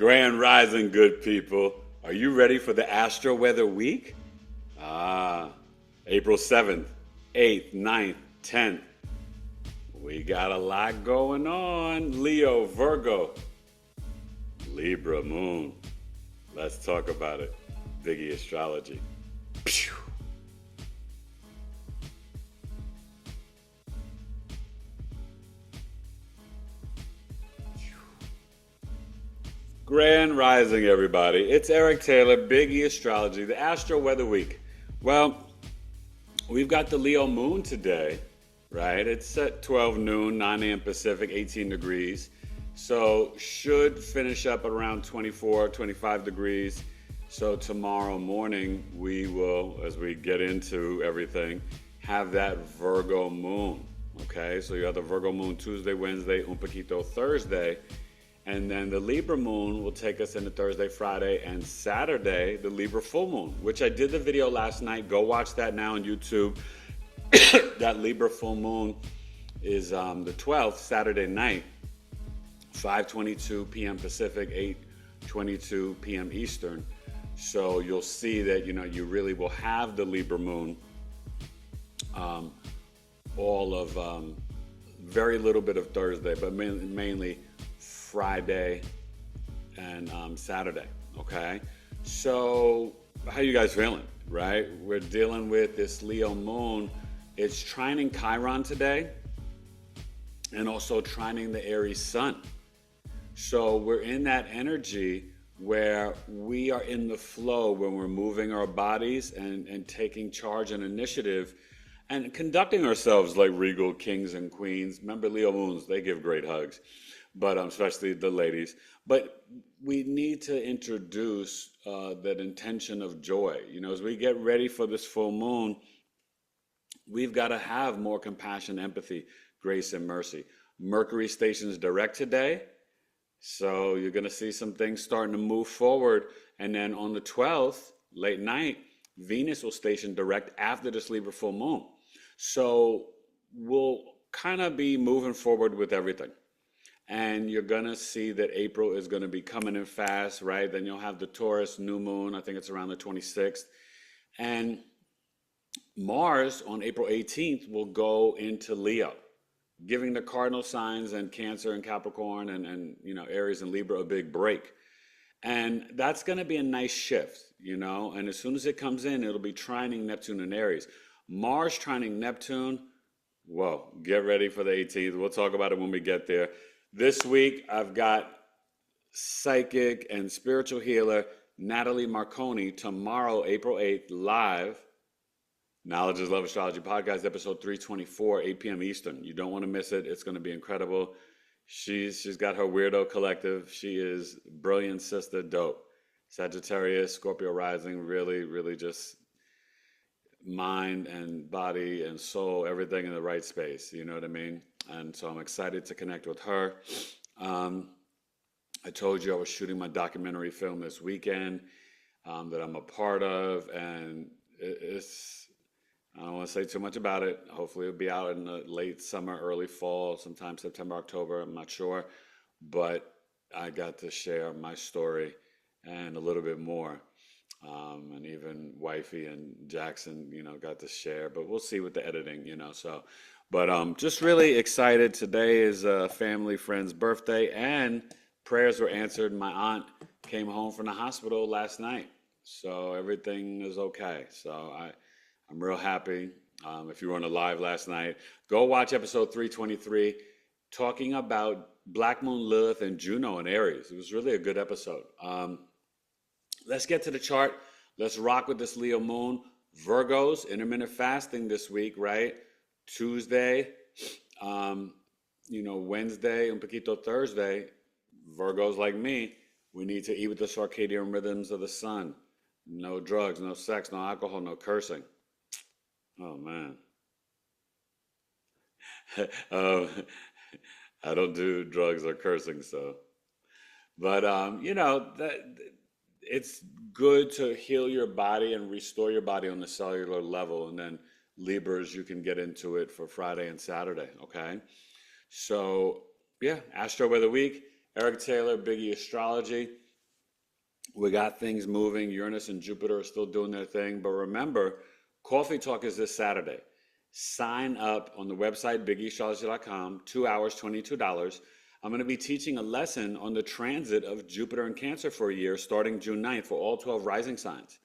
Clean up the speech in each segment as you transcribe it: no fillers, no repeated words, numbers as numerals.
Grand Rising, good people. Are you ready for the Astro-Weather Week? April 7th, 8th, 9th, 10th. We got a lot going on. Leo, Virgo, Libra, Moon. Let's talk about it. BigEAstrology. Pew. Grand Rising, everybody. It's Eric Taylor, BigEAstrology, the Astro-Weather Week. Well, we've got the Leo Moon today, right? It's at 12 noon, 9 a.m. Pacific, 18 degrees. So should finish up around 24, 25 degrees. So tomorrow morning, we will, as we get into everything, have that Virgo Moon, okay? So you have the Virgo Moon Tuesday, Wednesday, un poquito Thursday. And then the Libra Moon will take us into Thursday, Friday, and Saturday, the Libra Full Moon, which I did the video last night. Go watch that now on YouTube. That Libra Full Moon is the 12th, Saturday night, 5:22 p.m. Pacific, 8:22 p.m. Eastern. So you'll see that, you really will have the Libra Moon all of very little bit of Thursday, but mainly Friday and Saturday, okay? So how you guys feeling, right? We're dealing with this Leo Moon. It's trining Chiron today and also trining the Aries Sun. So we're in that energy where we are in the flow when we're moving our bodies and taking charge and initiative and conducting ourselves like regal kings and queens. Remember, Leo Moons, they give great hugs. But especially the ladies. But we need to introduce that intention of joy. As we get ready for this full moon, we've got to have more compassion, empathy, grace, and mercy. Mercury stations direct today, so you're going to see some things starting to move forward. And then on the 12th, late night, Venus will station direct after this Libra full moon. So we'll kind of be moving forward with everything. And you're going to see that April is going to be coming in fast, right? Then you'll have the Taurus new moon. I think it's around the 26th. And Mars on April 18th will go into Leo, giving the cardinal signs and Cancer and Capricorn and Aries and Libra a big break. And that's going to be a nice shift, And as soon as it comes in, it'll be trining Neptune and Aries. Mars trining Neptune. Whoa, get ready for the 18th. We'll talk about it when we get there. This week, I've got psychic and spiritual healer Natalie Marconi tomorrow, April 8th, live. Knowledge is Love Astrology Podcast, episode 324, 8 p.m. Eastern. You don't want to miss it. It's going to be incredible. She's got her weirdo collective. She is brilliant sister, dope. Sagittarius, Scorpio rising, really, really just mind and body and soul, everything in the right space. You know what I mean? And so I'm excited to connect with her. I told you I was shooting my documentary film this weekend that I'm a part of, and I don't want to say too much about it. Hopefully it'll be out in the late summer, early fall, sometime September, October, I'm not sure. But I got to share my story and a little bit more. And even Wifey and Jackson, got to share, but we'll see with the editing, so. But just really excited. Today is a family friend's birthday, and prayers were answered. My aunt came home from the hospital last night, so everything is okay. So I'm real happy. If you were on a live last night, go watch episode 323, talking about Black Moon, Lilith, and Juno and Aries. It was really a good episode. Let's get to the chart. Let's rock with this Leo Moon. Virgos, intermittent fasting this week, right? Tuesday, Wednesday, un poquito Thursday. Virgos like me, we need to eat with the circadian rhythms of the sun. No drugs, no sex, no alcohol, no cursing. Oh, man. I don't do drugs or cursing, so. But, it's good to heal your body and restore your body on the cellular level. And then Libras, you can get into it for Friday and Saturday, okay? So, yeah, Astro Weather Week, Eric Taylor, BigEAstrology. We got things moving. Uranus and Jupiter are still doing their thing. But remember, Coffee Talk is this Saturday. Sign up on the website, BigEAstro.com, 2 hours, $22. I'm going to be teaching a lesson on the transit of Jupiter in Cancer for a year, starting June 9th for all 12 rising signs.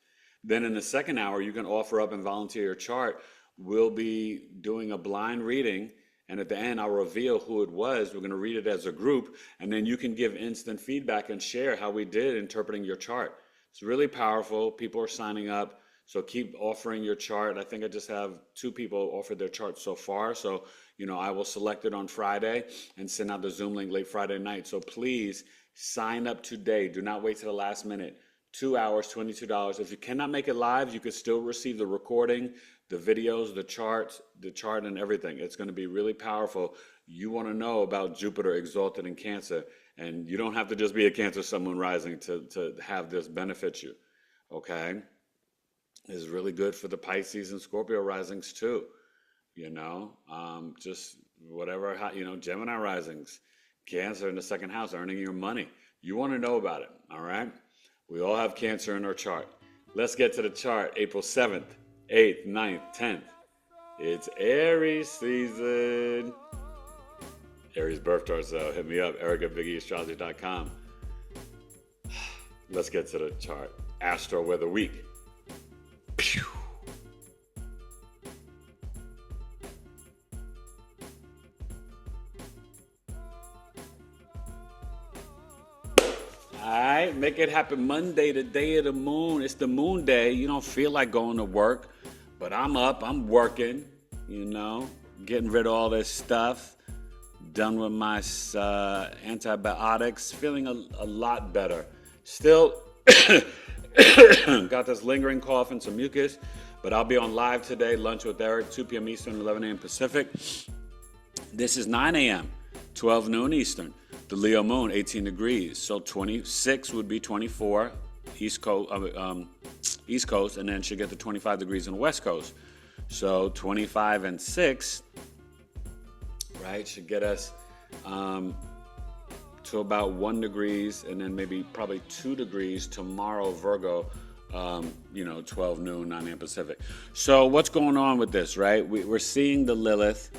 Then in the second hour, you can offer up and volunteer your chart. We'll be doing a blind reading. And at the end, I'll reveal who it was. We're going to read it as a group. And then you can give instant feedback and share how we did interpreting your chart. It's really powerful. People are signing up. So keep offering your chart. I think I just have 2 people offered their chart so far. So, I will select it on Friday and send out the Zoom link late Friday night. So please sign up today. Do not wait till the last minute. 2 hours, $22. If you cannot make it live, you can still receive the recording, the videos, the chart and everything. It's going to be really powerful. You want to know about Jupiter exalted in Cancer. And you don't have to just be a Cancer Sun, Moon, Rising to have this benefit you. Okay? Is really good for the Pisces and Scorpio risings too, just whatever, Gemini risings, Cancer in the second house, earning your money. You want to know about it, all right? We all have Cancer in our chart. Let's get to the chart. April 7th, 8th, 9th, 10th. It's Aries season. Aries birth charts, though. Hit me up, Eric at BigEAstro.com. Let's get to the chart. Astro-Weather Week. Pew. All right, make it happen. Monday, the day of the moon. It's the moon day. You don't feel like going to work, but I'm up. I'm working, getting rid of all this stuff. Done with my antibiotics. Feeling a lot better. Still got this lingering cough and some mucus, but I'll be on live today, lunch with Eric, 2 p.m. Eastern, 11 a.m. Pacific. This is 9 a.m., 12 noon Eastern. The Leo moon, 18 degrees. So 26 would be 24 East Coast, and then should get to 25 degrees on the West Coast. So 25 and 6, right, should get us to about 1 degrees, and then probably 2 degrees tomorrow, Virgo, 12 noon, 9 a.m. Pacific. So what's going on with this, right? We're seeing the Lilith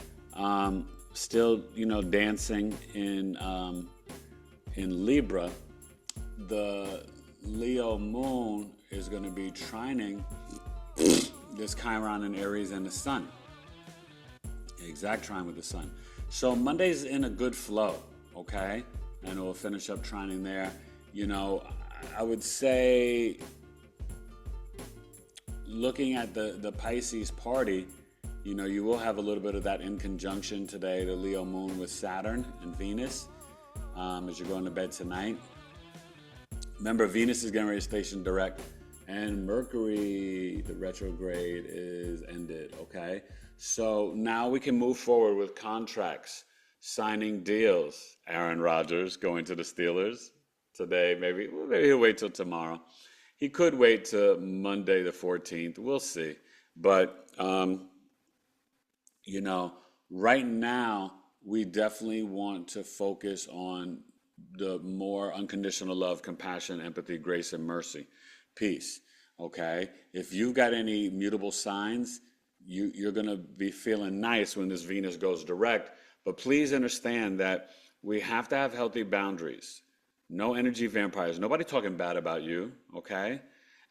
still, dancing in Libra. The Leo moon is going to be trining this Chiron in Aries and the Sun. Exact trine with the Sun. So Monday's in a good flow, okay? And we'll finish up trining there. I would say, looking at the Pisces party, you will have a little bit of that in conjunction today, the Leo moon with Saturn and Venus, as you're going to bed tonight. Remember, Venus is getting ready to station direct, and Mercury, the retrograde, is ended, okay? So now we can move forward with contracts, signing deals. Aaron Rodgers going to the Steelers today, maybe he'll wait till tomorrow. He could wait till Monday the 14th. We'll see. But, right now, we definitely want to focus on the more unconditional love, compassion, empathy, grace, and mercy. Peace, okay? If you've got any mutable signs, you're going to be feeling nice when this Venus goes direct. But please understand that we have to have healthy boundaries. No energy vampires. Nobody talking bad about you, okay?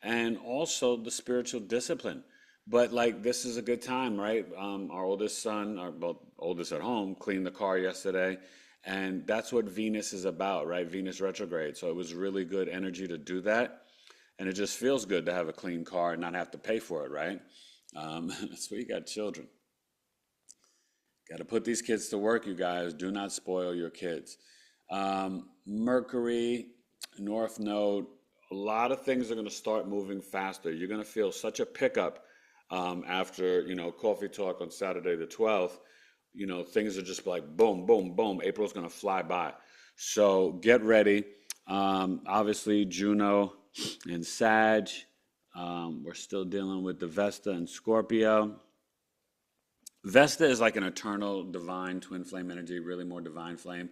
And also the spiritual discipline. But this is a good time, right? Our oldest son, oldest at home, cleaned the car yesterday. And that's what Venus is about, right? Venus retrograde. So it was really good energy to do that. And it just feels good to have a clean car and not have to pay for it, right? That's why you got children. Got to put these kids to work, you guys. Do not spoil your kids. Mercury, North Node, a lot of things are going to start moving faster. You're going to feel such a pickup after, Coffee Talk on Saturday the 12th. Things are just like boom, boom, boom. April's going to fly by. So get ready. Obviously, Juno and Sag. We're still dealing with the Vesta and Scorpio. Vesta is like an eternal divine twin flame energy, really more divine flame.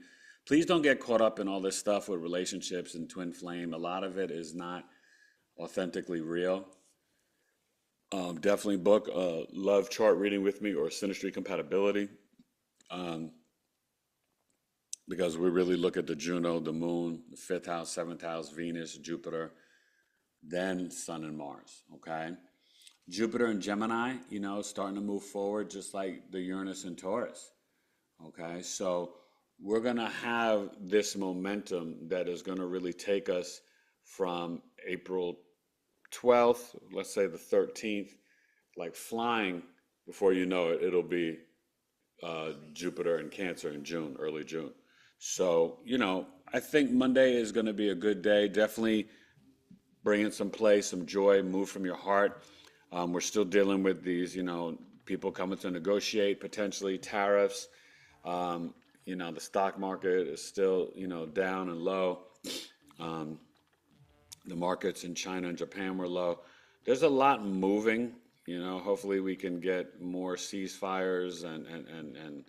Please don't get caught up in all this stuff with relationships and twin flame. A lot of it is not authentically real. Definitely book a love chart reading with me or synastry compatibility, um, because we really look at the Juno, the moon, the fifth house, seventh house, Venus, Jupiter, then Sun and Mars. Okay. Jupiter and Gemini, starting to move forward just like the Uranus and Taurus. Okay. So we're going to have this momentum that is going to really take us from April 12th, let's say the 13th, like flying. Before you know it, it'll be Jupiter and Cancer in June, early June. So, I think Monday is going to be a good day. Definitely bring in some play, some joy, move from your heart. We're still dealing with these, people coming to negotiate, potentially tariffs. The stock market is still, down and low. The markets in China and Japan were low. There's a lot moving. Hopefully we can get more ceasefires and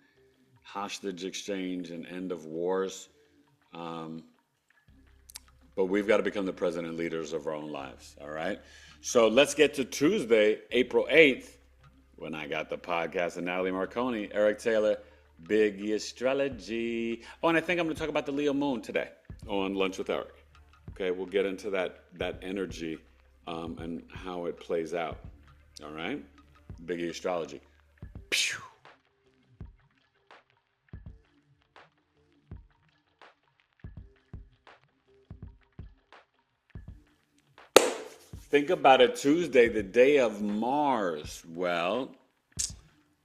hostage exchange and end of wars. But we've got to become the president and leaders of our own lives. All right. So let's get to Tuesday, April 8th, when I got the podcast with Natalie Marconi, Eric Taylor, BigEAstro. Oh, and I think I'm going to talk about the Leo moon today on Lunch with Eric. Okay. We'll get into that energy and how it plays out. All right. BigEAstrology. Pew. Think about it, Tuesday, the day of Mars. Well,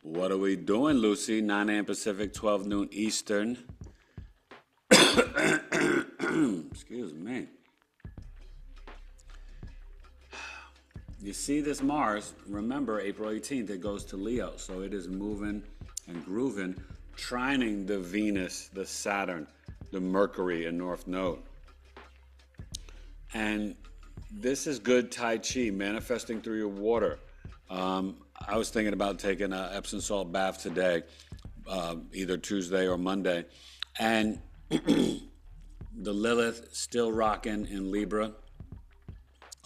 what are we doing, Lucy? 9 a.m. Pacific, 12 noon Eastern. Excuse me. You see this Mars, remember April 18th, it goes to Leo. So it is moving and grooving, trining the Venus, the Saturn, the Mercury in North Node. And this is good Tai Chi, manifesting through your water. I was thinking about taking an Epsom salt bath today, either Tuesday or Monday. And the Lilith still rocking in Libra.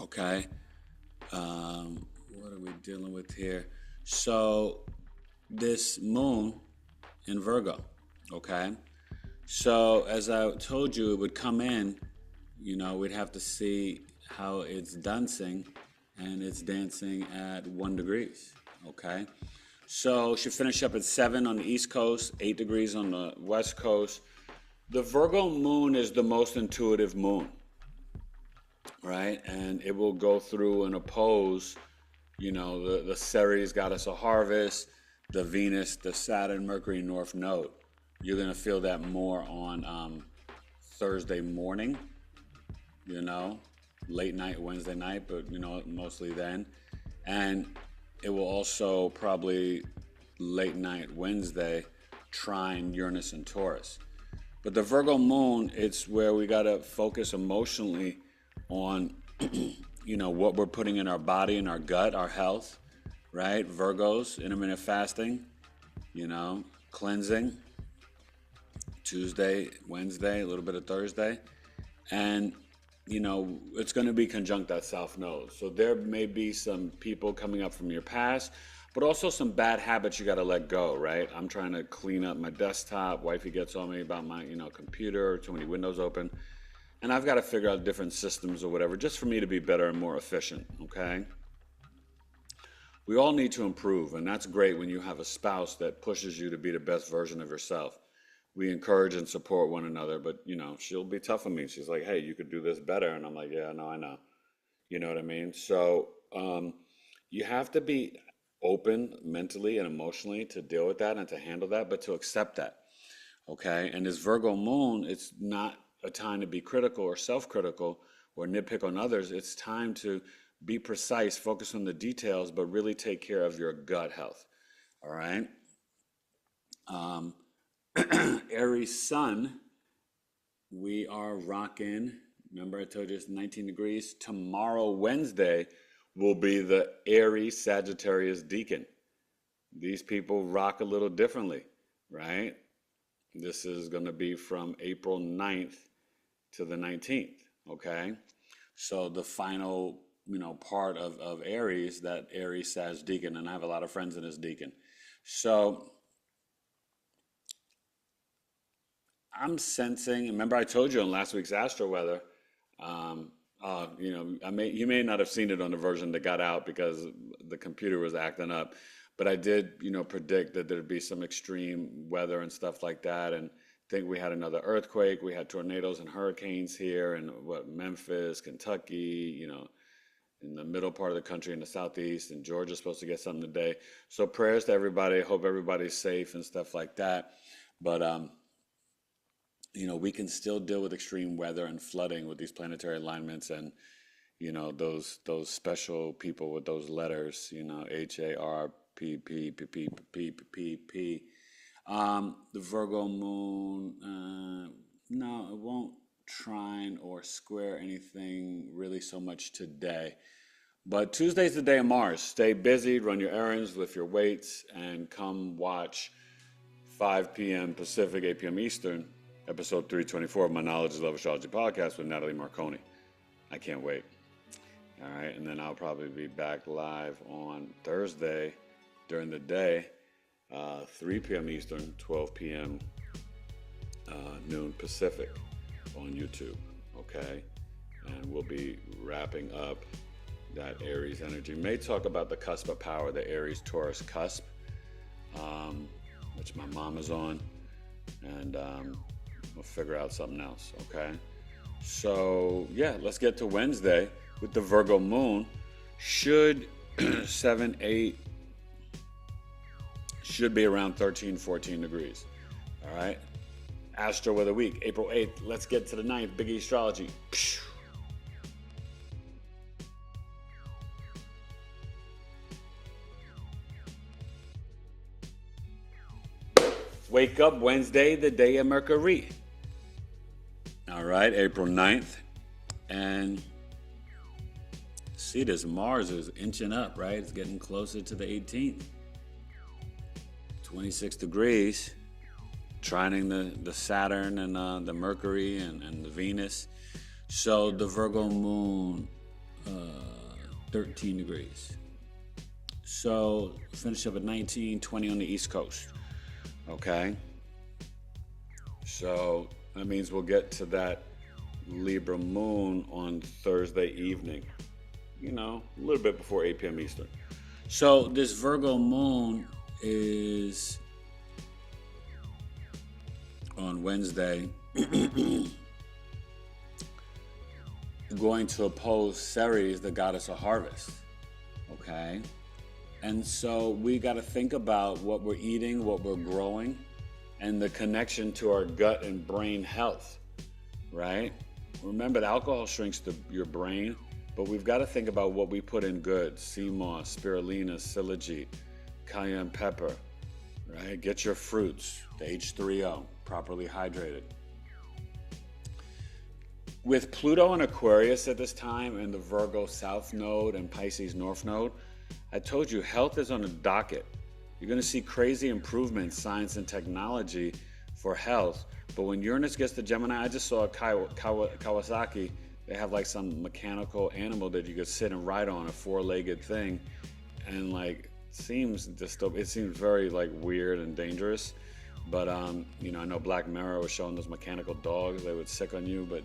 Okay. What are we dealing with here? So this moon in Virgo. Okay. So as I told you, it would come in, we'd have to see how it's dancing, and it's dancing at 1 degree. Okay. So she finished up at 7 on the East Coast, 8 degrees on the West Coast. The Virgo moon is the most intuitive moon, right? And it will go through and oppose, the Ceres goddess of harvest, the Venus, the Saturn, Mercury, North Node. You're going to feel that more on Thursday morning, late night, Wednesday night, but, mostly then. And it will also probably late night Wednesday trine Uranus and Taurus. But the Virgo moon, it's where we got to focus emotionally on, what we're putting in our body and our gut, our health, right? Virgos, intermittent fasting, cleansing, Tuesday, Wednesday, a little bit of Thursday. And, it's going to be conjunct that South Node. So there may be some people coming up from your past, but also some bad habits you got to let go, right? I'm trying to clean up my desktop. Wifey gets on me about my, computer, too many windows open. And I've got to figure out different systems or whatever, just for me to be better and more efficient, okay? We all need to improve, and that's great when you have a spouse that pushes you to be the best version of yourself. We encourage and support one another, but, she'll be tough on me. She's like, hey, you could do this better. And I'm like, yeah, no, I know. You know what I mean? So you have to be open mentally and emotionally to deal with that and to handle that, but to accept that, okay? And this Virgo moon, it's not a time to be critical or self-critical or nitpick on others. It's time to be precise, focus on the details, but really take care of your gut health, all right? Aries sun, we are rocking. Remember I told you it's 19 degrees. Tomorrow, Wednesday, will be the Aries Sagittarius Deacon. These people rock a little differently, right? This is going to be from April 9th to the 19th, okay? So the final, part of Aries, that Aries Sag Deacon, and I have a lot of friends in this Deacon. So I'm sensing, remember I told you on last week's Astro Weather, you may not have seen it on the version that got out because the computer was acting up, but I did, predict that there'd be some extreme weather and stuff like that, and think we had another earthquake. We had tornadoes and hurricanes here in Memphis, Kentucky, in the middle part of the country in the southeast, and Georgia's supposed to get something today. So prayers to everybody. Hope everybody's safe and stuff like that. But we can still deal with extreme weather and flooding with these planetary alignments and those special people with those letters, HARPPPPPPP. The Virgo moon, no, it won't trine or square anything really so much today. But Tuesday's the day of Mars. Stay busy, run your errands, lift your weights, and come watch 5 p.m. Pacific, 8 p.m. Eastern, episode 324 of my Knowledge is Love Astrology podcast with Natalie Marconi. I can't wait. All right, and then I'll probably be back live on Thursday during the day, 3 p.m. Eastern, 12 p.m. Noon Pacific on YouTube, okay? And we'll be wrapping up that Aries energy. May talk about the cusp of power, the Aries-Taurus cusp, which my mom is on, and we'll figure out something else, okay? So, yeah, let's get to Wednesday with the Virgo moon. Should 7, 8, should be around 13, 14 degrees, all right? Astro-Weather Week, April 8th. Let's get to the 9th, BigEAstro. Wake up Wednesday, the day of Mercury. All right, April 9th. And see, this Mars is inching up, right? It's getting closer to the 18th. 26 degrees, trining the Saturn and the Mercury and the Venus. So the Virgo moon, 13 degrees. So finish up at 19, 20 on the East Coast. Okay? So that means we'll get to that Libra moon on Thursday evening, a little bit before 8 p.m. Eastern. So this Virgo moon is on Wednesday going to oppose Ceres, the goddess of harvest, okay? And so we got to think about what we're eating, what we're growing, and the connection to our gut and brain health, right? Remember, the alcohol shrinks your brain, but we've got to think about what we put in good: sea moss, spirulina, silage, cayenne pepper, right? Get your fruits, the H3O, properly hydrated. With Pluto and Aquarius at this time and the Virgo South Node and Pisces North Node, I told you health is on the docket. You're going to see crazy improvements, science and technology for health. But when Uranus gets to Gemini, I just saw Kawasaki. They have like some mechanical animal that you could sit and ride on, a 4-legged thing, and like it seems very like weird and dangerous. But I know Black Mirror was showing those mechanical dogs. They would sick on you, but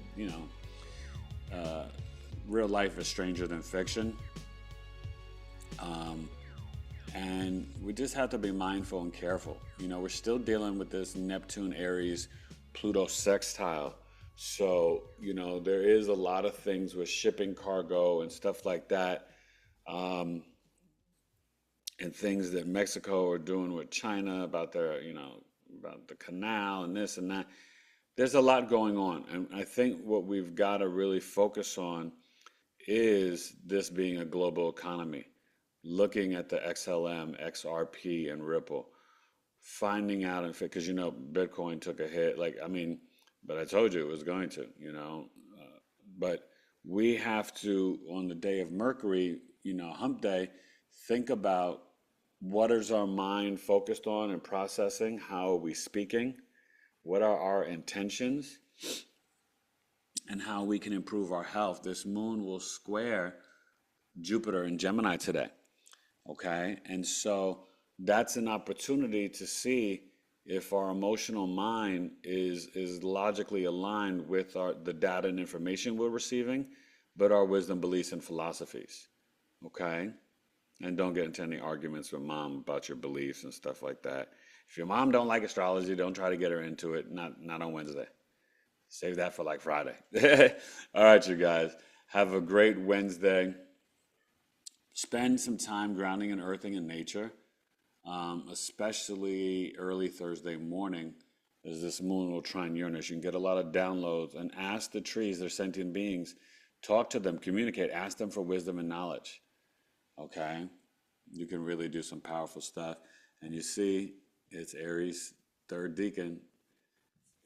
real life is stranger than fiction. And we just have to be mindful and careful. We're still dealing with this Neptune, Aries, Pluto sextile. So, there is a lot of things with shipping cargo and stuff like that. And things that Mexico are doing with China about their, about the canal and this and that. There's a lot going on. And I think what we've got to really focus on is this being a global economy. Looking at the XLM, XRP, and Ripple, finding out, because Bitcoin took a hit. But I told you it was going to, But we have to, on the day of Mercury, hump day, think about what is our mind focused on and processing. How are we speaking? what are our intentions, and how we can improve our health. This moon will square Jupiter in Gemini today, okay? And so that's an opportunity to see if our emotional mind is logically aligned with the data and information we're receiving, but our wisdom, beliefs, and philosophies, okay? And don't get into any arguments with mom about your beliefs and stuff like that. If your mom don't like astrology, don't try to get her into it. Not on Wednesday. Save that for like Friday. All right, you guys. Have a great Wednesday. Spend some time grounding and earthing in nature, especially early Thursday morning, as this moon will trine Uranus. You can get a lot of downloads, and ask the trees, they're sentient beings. Talk to them, communicate, ask them for wisdom and knowledge. Okay? You can really do some powerful stuff. And you see, it's Aries, third decan,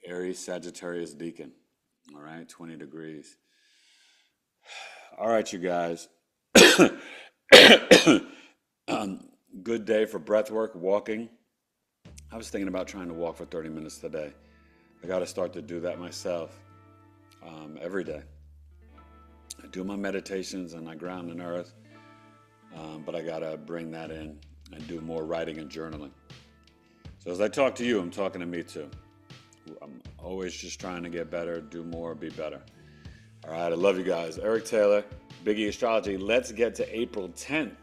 Aries, Sagittarius decan. All right, 20 degrees. All right, you guys. Good day for breath work, walking. I was thinking about trying to walk for 30 minutes today. I got to start to do that myself every day. I do my meditations and I ground in earth, but I got to bring that in and do more writing and journaling. So as I talk to you, I'm talking to me too. I'm always just trying to get better, do more, be better. All right, I love you guys. Eric Taylor, BigEAstro. Let's get to April 10th.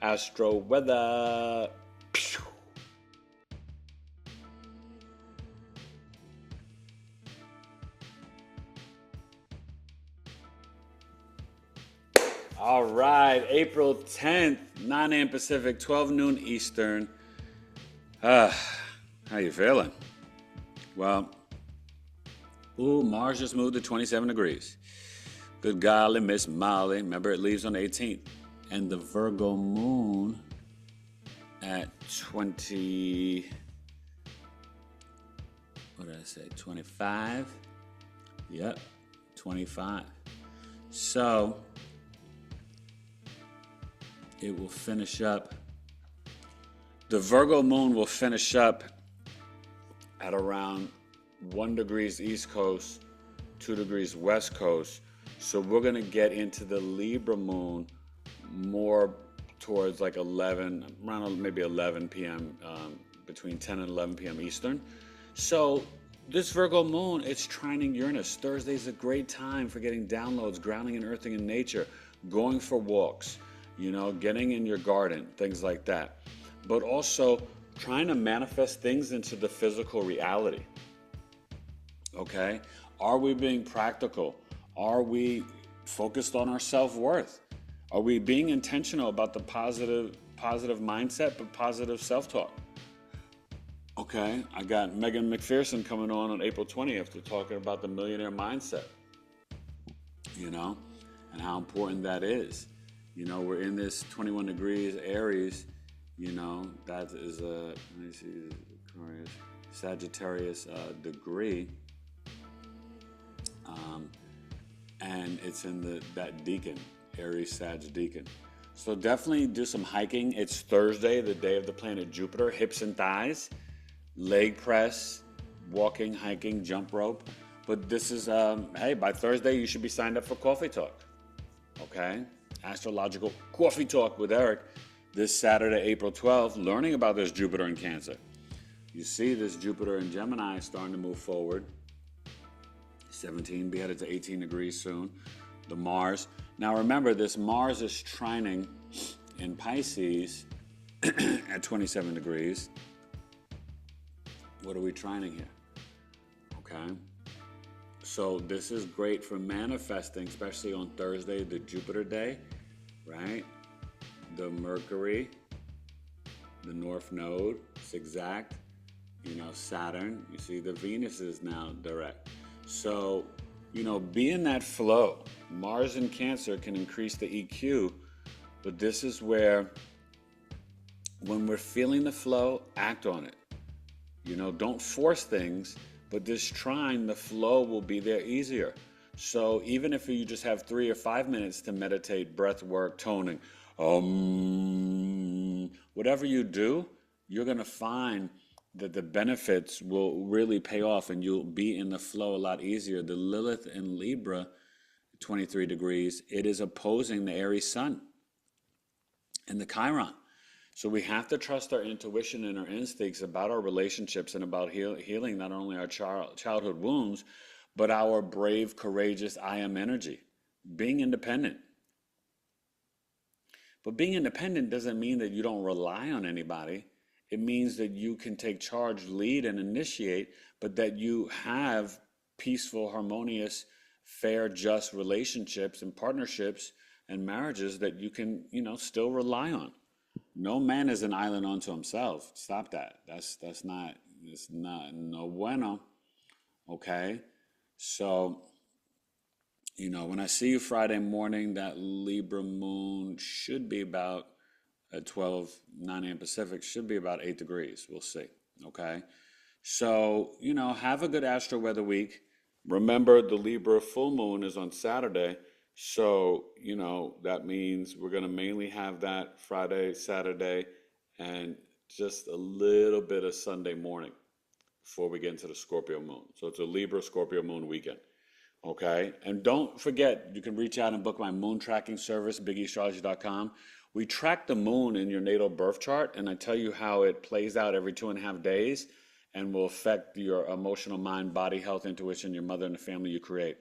Astro-Weather. All right, April 10th, 9 a.m. Pacific, 12 noon Eastern. How you feeling? Well, Mars just moved to 27 degrees. Good golly, Miss Molly. Remember, it leaves on the 18th. And the Virgo moon at 20, what did I say, 25? Yep, 25. So, it will finish up. The Virgo moon will finish up at around 1 degrees East Coast, 2 degrees West Coast. So we're going to get into the Libra moon more towards like 11, around maybe 11 p.m., between 10 and 11 p.m. Eastern. So this Virgo moon, it's trining Uranus. Thursday is a great time for getting downloads, grounding and earthing in nature, going for walks, getting in your garden, things like that. But also trying to manifest things into the physical reality. Okay? Are we being practical? Are we focused on our self-worth? Are we being intentional about the positive mindset, but positive self-talk? Okay, I got Megan McPherson coming on April 20th to talking about the millionaire mindset, and how important that is. We're in this 21 degrees Aries, that is a, let me see, Sagittarius degree. And it's in that decan, Aries Sag decan. So definitely do some hiking. It's Thursday, the day of the planet Jupiter. Hips and thighs, leg press, walking, hiking, jump rope. But this is, hey, by Thursday you should be signed up for Coffee Talk. Okay? Astrological Coffee Talk with Eric this Saturday, April 12th, learning about this Jupiter in Cancer. You see this Jupiter in Gemini starting to move forward. 17, be headed to 18 degrees soon. The Mars. Now remember, this Mars is trining in Pisces at 27 degrees. What are we trining here? Okay. So this is great for manifesting, especially on Thursday, the Jupiter day, right? The Mercury, the North Node, it's exact. Saturn, you see the Venus is now direct. So, be in that flow. Mars in Cancer can increase the EQ, but this is where, when we're feeling the flow, act on it. Don't force things, but this trine, the flow will be there easier. So even if you just have 3 or 5 minutes to meditate, breath work, toning, whatever you do, you're going to find that the benefits will really pay off and you'll be in the flow a lot easier. The Lilith in Libra, 23 degrees, it is opposing the Aries sun and the Chiron. So we have to trust our intuition and our instincts about our relationships and about healing not only our childhood wounds, but our brave, courageous I am energy, being independent. But being independent doesn't mean that you don't rely on anybody. It means that you can take charge, lead, and initiate, but that you have peaceful, harmonious, fair, just relationships and partnerships and marriages that you can, still rely on. No man is an island unto himself. Stop that. It's not no bueno. Okay? So, when I see you Friday morning, that Libra moon should be about at 9 a.m. Pacific, should be about 8 degrees. We'll see. Okay? So, have a good Astro-Weather Week. Remember, the Libra full moon is on Saturday. So, that means we're going to mainly have that Friday, Saturday, and just a little bit of Sunday morning before we get into the Scorpio moon. So it's a Libra Scorpio moon weekend. Okay? And don't forget, you can reach out and book my moon tracking service, BigEAstro.com. We track the moon in your natal birth chart, and I tell you how it plays out every 2.5 days and will affect your emotional mind, body, health, intuition, your mother, and the family you create.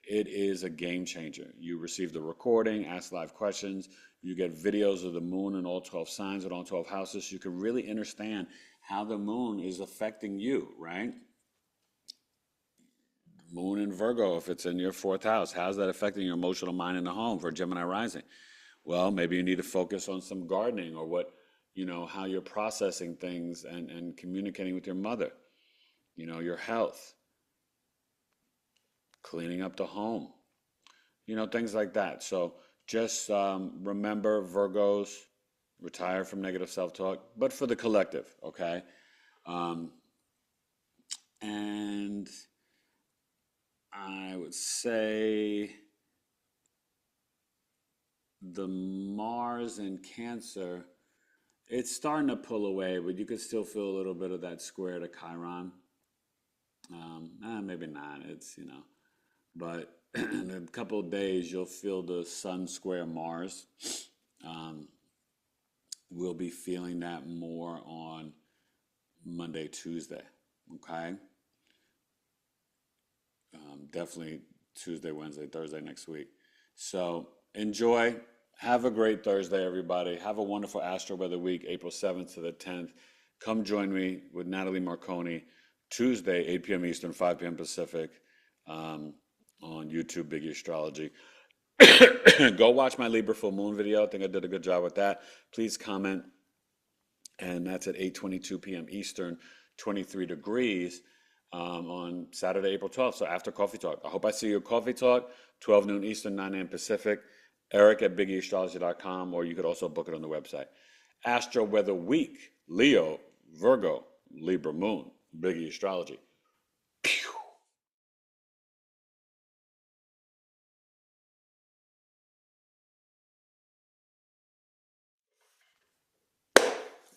It is a game changer. You receive the recording, ask live questions. You get videos of the moon in all 12 signs and all 12 houses. So you can really understand how the moon is affecting you, right? Moon in Virgo, if it's in your 4th house, how's that affecting your emotional mind in the home for Gemini rising? Well, maybe you need to focus on some gardening or how you're processing things and communicating with your mother, your health. Cleaning up the home, things like that. So just remember, Virgos, retire from negative self-talk, but for the collective, okay? And I would say the Mars in Cancer, it's starting to pull away, but you could still feel a little bit of that square to Chiron. Maybe not, but in a couple of days, you'll feel the Sun square Mars. We'll be feeling that more on Monday, Tuesday, okay? Definitely Tuesday, Wednesday, Thursday next week. So enjoy. Have a great Thursday, everybody. Have a wonderful Astro-Weather Week, April 7th to the 10th. Come join me with Natalie Marconi, Tuesday, 8 p.m. Eastern, 5 p.m. Pacific, on YouTube, Big Astrology. Go watch my Libra full moon video. I think I did a good job with that. Please comment. And that's at 8:22 p.m. Eastern, 23 degrees on Saturday, April 12th. So after Coffee Talk. I hope I see you at Coffee Talk, 12 noon Eastern, 9 a.m. Pacific. Eric at BigEAstrology.com, or you could also book it on the website. Astro Weather Week, Leo, Virgo, Libra moon, Big Astrology. Pew.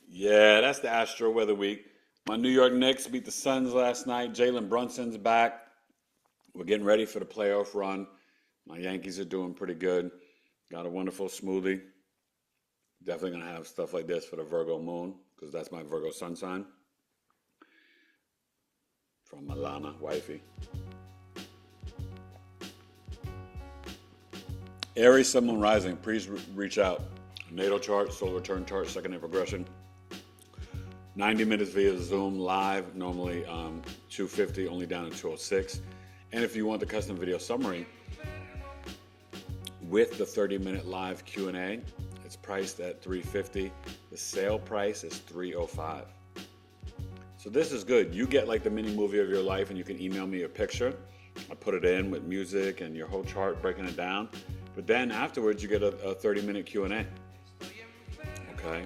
Yeah, that's the Astro Weather Week. My New York Knicks beat the Suns last night. Jalen Brunson's back. We're getting ready for the playoff run. My Yankees are doing pretty good. Got a wonderful smoothie. Definitely going to have stuff like this for the Virgo moon, because that's my Virgo sun sign. From Milana, wifey. Aries, Sun, Moon, Rising. Please reach out. Natal chart, solar return chart, second day progression. 90 minutes via Zoom live, normally 250, only down to 206. And if you want the custom video summary with the 30-minute live Q&A, it's priced at $350. The sale price is $305. So this is good. You get like the mini movie of your life, and you can email me a picture. I put it in with music and your whole chart, breaking it down. But then afterwards, you get a 30-minute Q&A. Okay,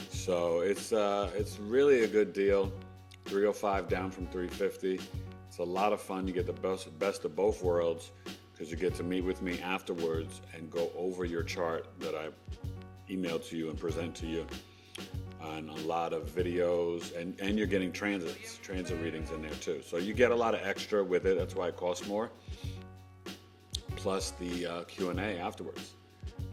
so it's really a good deal. $305 down from $350. It's a lot of fun. You get the best of both worlds, because you get to meet with me afterwards and go over your chart that I emailed to you and present to you. and a lot of videos, and you're getting transit readings in there too. So you get a lot of extra with it. That's why it costs more. Plus the Q&A afterwards.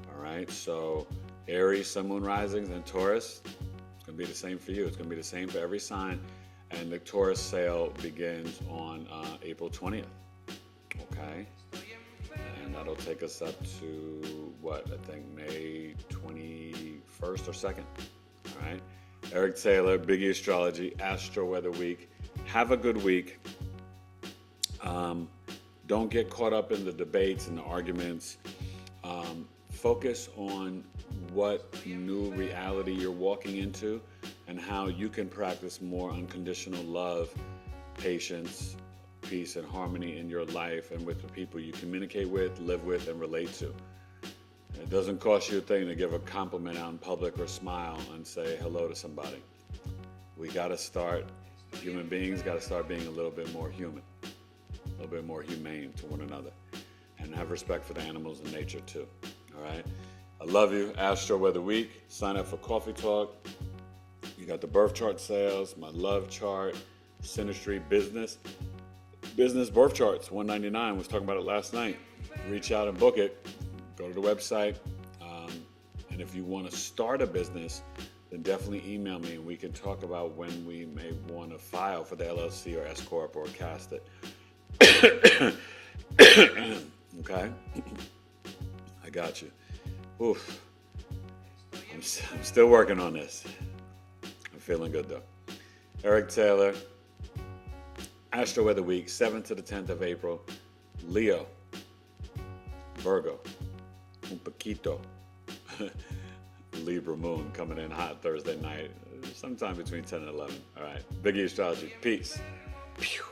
All right. So Aries, Sun, Moon, Risings, and Taurus. It's going to be the same for you. It's going to be the same for every sign. And the Taurus sale begins on April 20th. Okay. And that'll take us up to what? I think May 21st or 2nd. All right. Eric Taylor, BigEAstro, Astro-Weather Week. Have a good week. Don't get caught up in the debates and the arguments. Focus on what new reality you're walking into and how you can practice more unconditional love, patience, peace, and harmony in your life and with the people you communicate with, live with, and relate to. It doesn't cost you a thing to give a compliment out in public or smile and say hello to somebody. We got to start, human beings got to start being a little bit more human, a little bit more humane to one another, and have respect for the animals and nature too. All right. I love you. Astro Weather Week. Sign up for Coffee Talk. You got the birth chart sales, my love chart, Synastry business birth charts, $199. I was talking about it last night. Reach out and book it. Go to the website. And if you want to start a business, then definitely email me and we can talk about when we may want to file for the LLC or S Corp or cast it. Okay? I got you. Oof. I'm still working on this. I'm feeling good though. Eric Taylor, Astro Weather Week, 7th to the 10th of April. Leo, Virgo, un poquito. Libra moon coming in hot Thursday night, sometime between 10 and 11. All right. BigEAstro. Peace. Pew.